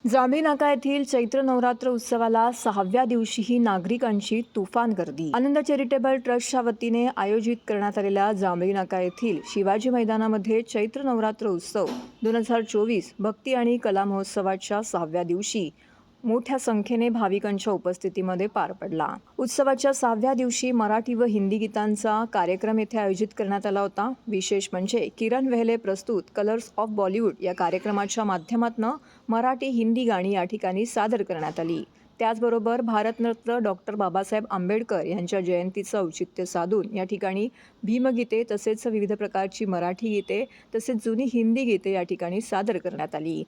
जांभळी नाका येथील चैत्र नवरात्र उत्सवाला 6व्या दिवशीही नागरिकांची तुफान गर्दी. आनंद चॅरिटेबल ट्रस्टच्या वतीने आयोजित करण्यात आलेल्या जांभळी नाका येथील शिवाजी मैदानामध्ये चैत्र नवरात्र उत्सव 2024 भक्ती आणि कला महोत्सवाच्या 6व्या दिवशी मोठ्या संख्येने भाविकांच्या उपस्थितीमध्ये पार पडला. उत्सवाच्या 6व्या दिवशी मराठी व हिंदी गीतांचा कार्यक्रम येथे आयोजित करण्यात आला होता. विशेष म्हणजे किरण वेहले प्रस्तुत कलर्स ऑफ बॉलिवूड या कार्यक्रमाच्या माध्यमातून मराठी हिंदी गाणी या ठिकाणी सादर करण्यात आली. त्याचबरोबर भारतरत्न डॉक्टर बाबासाहेब आंबेडकर यांच्या जयंतीचं औचित्य साधून या ठिकाणी भीमगीते तसेच विविध प्रकारची मराठी गीते तसेच जुनी हिंदी गीते या ठिकाणी सादर करण्यात आली.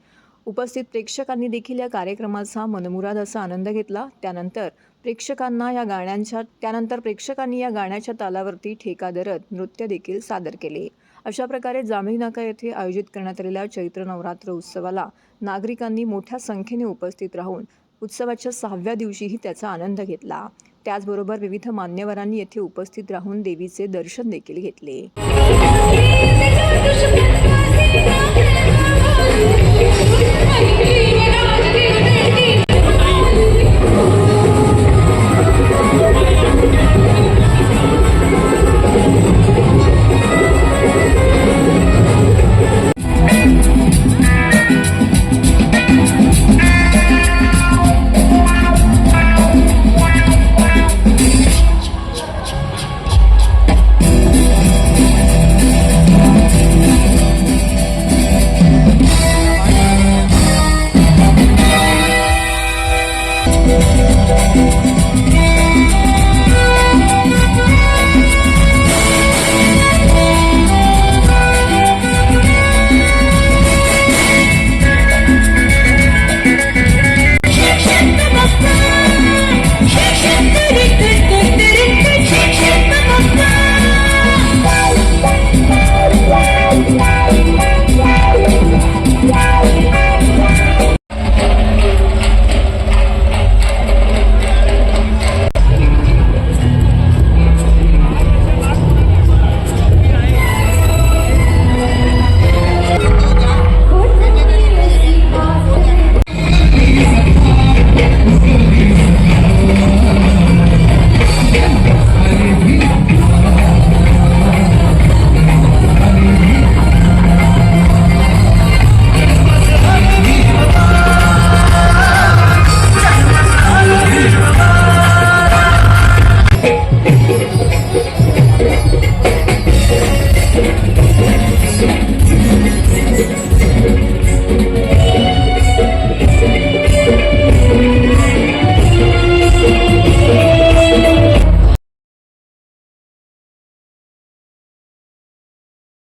उपस्थित प्रेक्षकांनी देखील या कार्यक्रमाचा मनमुराद असा आनंद घेतला. त्यानंतर प्रेक्षकांनी या गाण्याच्या तालावरती ठेका धरत नृत्य देखील सादर केले. अशा प्रकारे जांभळी नाका येथे आयोजित करण्यात आलेल्या चैत्र नवरात्र उत्सवाला नागरिकांनी मोठ्या संख्येने उपस्थित राहून उत्सवाच्या 6व्या दिवशीही त्याचा आनंद घेतला. त्याचबरोबर विविध मान्यवरांनी येथे उपस्थित राहून देवीचे दर्शन देखील घेतले. Hey!